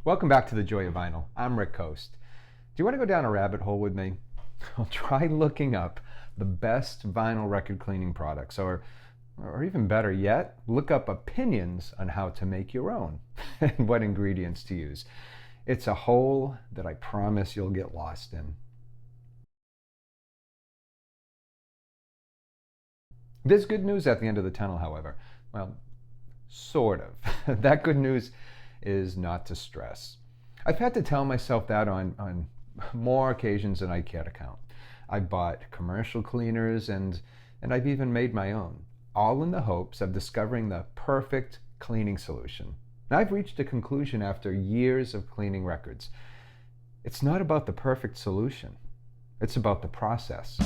Welcome back to The Joy of Vinyl. I'm Rick Coste. Do you want to go down a rabbit hole with me? I'll try looking up the best vinyl record cleaning products, or even better yet, look up opinions on how to make your own and what ingredients to use. It's a hole that I promise you'll get lost in. There's good news at the end of the tunnel, however. Well, sort of. That good news is not to stress. I've had to tell myself that on more occasions than I care to count. I bought commercial cleaners and I've even made my own, all in the hopes of discovering the perfect cleaning solution. And I've reached a conclusion after years of cleaning records. It's not about the perfect solution. It's about the process.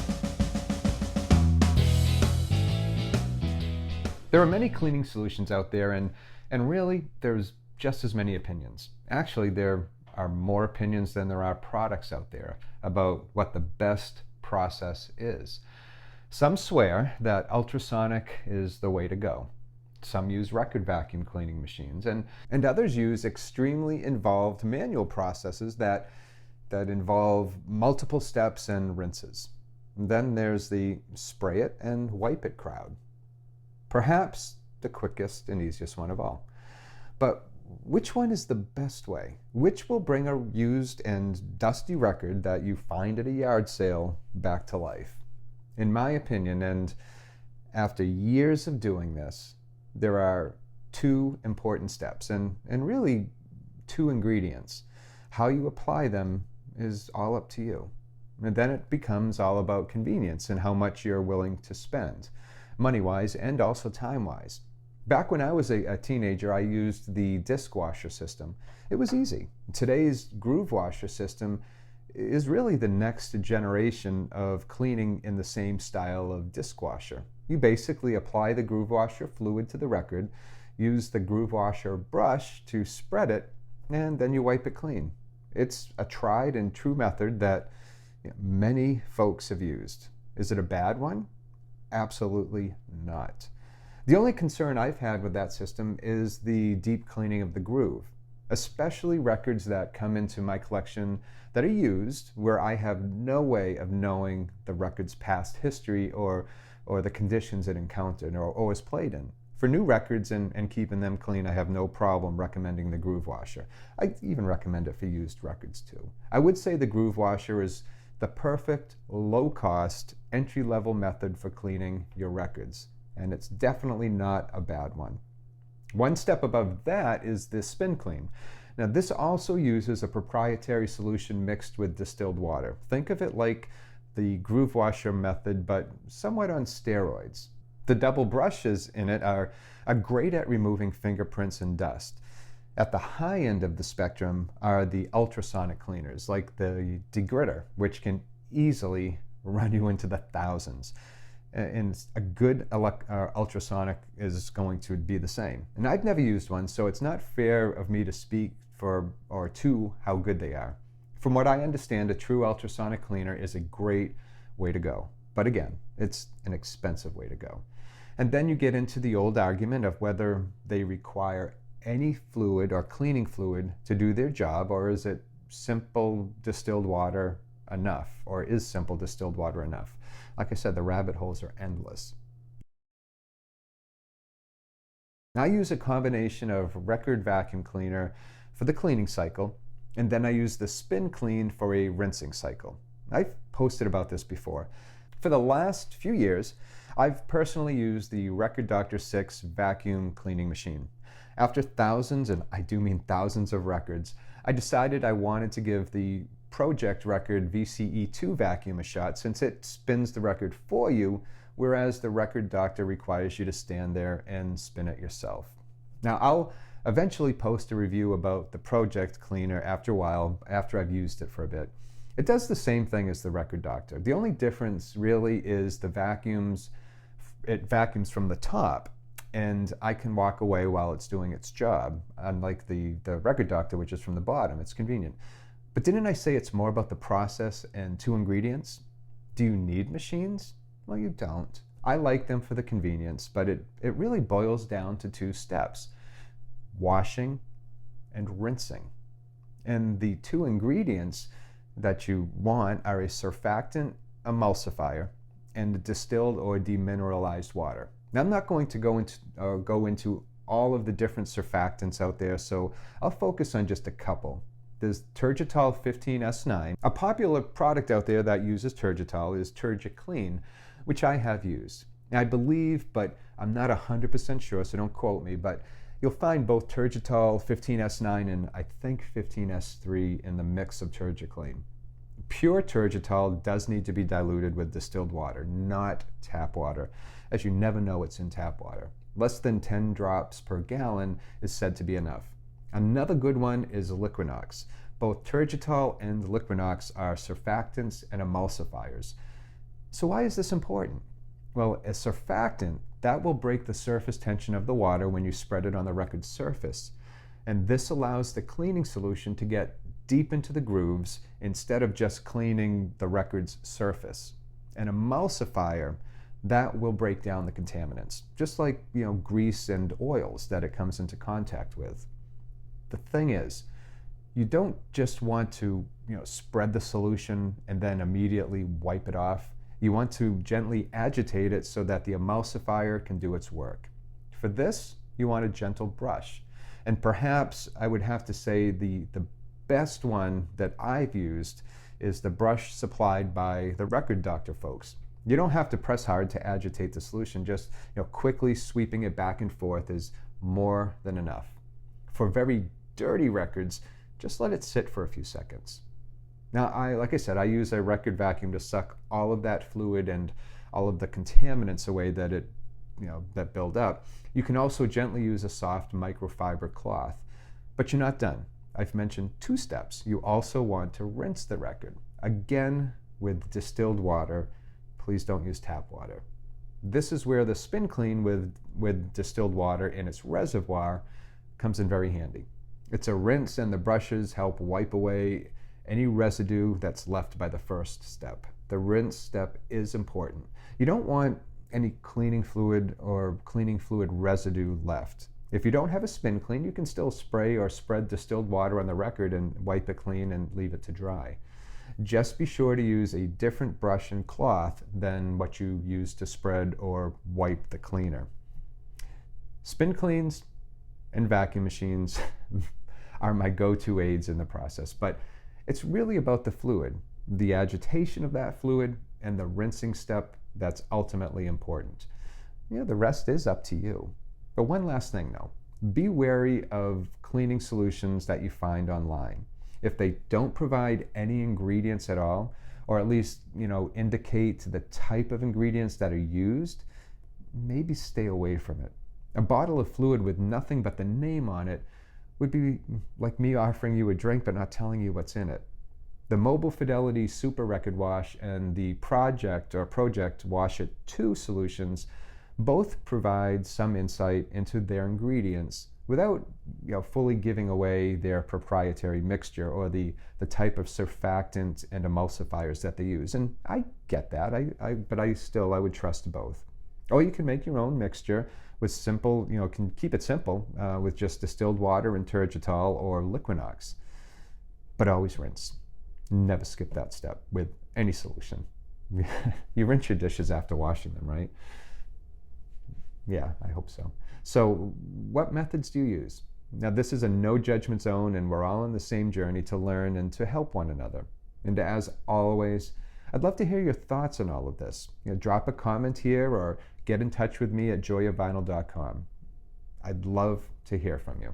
There are many cleaning solutions out there, and really there's just as many opinions. Actually, there are more opinions than there are products out there about what the best process is. Some swear that ultrasonic is the way to go. Some use record vacuum cleaning machines, and others use extremely involved manual processes that involve multiple steps and rinses. And then there's the spray it and wipe it crowd. Perhaps the quickest and easiest one of all. But which one is the best way? Which will bring a used and dusty record that you find at a yard sale back to life? In my opinion, and after years of doing this, there are two important steps and really two ingredients. How you apply them is all up to you. And then it becomes all about convenience and how much you're willing to spend, money-wise and also time-wise. Back when I was a teenager, I used the disc washer system. It was easy. Today's groove washer system is really the next generation of cleaning in the same style of disc washer. You basically apply the groove washer fluid to the record, use the groove washer brush to spread it, and then you wipe it clean. It's a tried and true method that many folks have used. Is it a bad one? Absolutely not. The only concern I've had with that system is the deep cleaning of the groove, especially records that come into my collection that are used where I have no way of knowing the record's past history or the conditions it encountered or was played in. For new records and keeping them clean, I have no problem recommending the groove washer. I even recommend it for used records too. I would say the groove washer is the perfect, low-cost, entry-level method for cleaning your records. And it's definitely not a bad one. One step above that is the spin clean. Now this also uses a proprietary solution mixed with distilled water. Think of it like the groove washer method, but somewhat on steroids. The double brushes in it are great at removing fingerprints and dust. At the high end of the spectrum are the ultrasonic cleaners, like the degritter, which can easily run you into the thousands. And a good ultrasonic is going to be the same. And I've never used one, so it's not fair of me to speak for or to how good they are. From what I understand, a true ultrasonic cleaner is a great way to go. But again, it's an expensive way to go. And then you get into the old argument of whether they require any fluid or cleaning fluid to do their job, or is it simple distilled water enough, or is simple distilled water enough? Like I said, the rabbit holes are endless. I use a combination of record vacuum cleaner for the cleaning cycle, and then I use the spin clean for a rinsing cycle. I've posted about this before. For the last few years, I've personally used the Record Doctor 6 vacuum cleaning machine. After thousands, and I do mean thousands of records, I decided I wanted to give the Project Record VCE2 vacuum a shot, since it spins the record for you, whereas the Record Doctor requires you to stand there and spin it yourself. Now, I'll eventually post a review about the Project Cleaner after a while, after I've used it for a bit. It does the same thing as the Record Doctor. The only difference really is it vacuums from the top, and I can walk away while it's doing its job, unlike the Record Doctor, which is from the bottom. It's convenient. But didn't I say it's more about the process and two ingredients? Do you need machines? Well, you don't. I like them for the convenience, but it really boils down to two steps: washing and rinsing. And the two ingredients that you want are a surfactant emulsifier and distilled or demineralized water. Now, I'm not going to go into all of the different surfactants out there, so I'll focus on just a couple. There's Turgitol 15S9. A popular product out there that uses Turgitol is TurgiClean, which I have used. I believe, but I'm not 100% sure, so don't quote me, but you'll find both Turgitol 15S9 and I think 15S3 in the mix of TurgiClean. Pure Turgitol does need to be diluted with distilled water, not tap water, as you never know what's in tap water. Less than 10 drops per gallon is said to be enough. Another good one is Liquinox. Both Turgitol and Liquinox are surfactants and emulsifiers. So why is this important? Well, a surfactant, that will break the surface tension of the water when you spread it on the record surface. And this allows the cleaning solution to get deep into the grooves instead of just cleaning the record's surface. An emulsifier, that will break down the contaminants, just like grease and oils that it comes into contact with. The thing is, you don't just want to spread the solution and then immediately wipe it off. You want to gently agitate it so that the emulsifier can do its work. For this, you want a gentle brush. And perhaps I would have to say the best one that I've used is the brush supplied by the Record Doctor folks. You don't have to press hard to agitate the solution. Just quickly sweeping it back and forth is more than enough. For very dirty records, just let it sit for a few seconds. Now, like I said, I use a record vacuum to suck all of that fluid and all of the contaminants away that that build up. You can also gently use a soft microfiber cloth, but you're not done. I've mentioned 2 steps. You also want to rinse the record, again with distilled water. Please don't use tap water. This is where the spin clean with distilled water in its reservoir comes in very handy. It's a rinse, and the brushes help wipe away any residue that's left by the first step. The rinse step is important. You don't want any cleaning fluid or cleaning fluid residue left. If you don't have a spin clean, you can still spray or spread distilled water on the record and wipe it clean and leave it to dry. Just be sure to use a different brush and cloth than what you use to spread or wipe the cleaner. Spin cleans and vacuum machines are my go-to aids in the process, but it's really about the fluid, the agitation of that fluid, and the rinsing step that's ultimately important. The rest is up to you. But one last thing though, be wary of cleaning solutions that you find online. If they don't provide any ingredients at all, or at least indicate the type of ingredients that are used, maybe stay away from it. A bottle of fluid with nothing but the name on it would be like me offering you a drink but not telling you what's in it. The Mobile Fidelity Super Record Wash and the Project Wash It 2 solutions both provide some insight into their ingredients without fully giving away their proprietary mixture or the type of surfactant and emulsifiers that they use. And I get that, but I would trust both. Or you can make your own mixture with simple, can keep it simple with just distilled water and Turgitol or Liquinox. But always rinse. Never skip that step with any solution. You rinse your dishes after washing them, right? Yeah, I hope so. So what methods do you use? Now, this is a no judgment zone, and we're all on the same journey to learn and to help one another. And as always, I'd love to hear your thoughts on all of this. Drop a comment here or get in touch with me at joyofvinyl.com. I'd love to hear from you.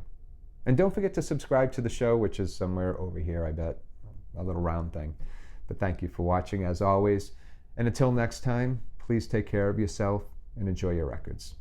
And don't forget to subscribe to the show, which is somewhere over here, I bet, a little round thing. But thank you for watching as always. And until next time, please take care of yourself and enjoy your records.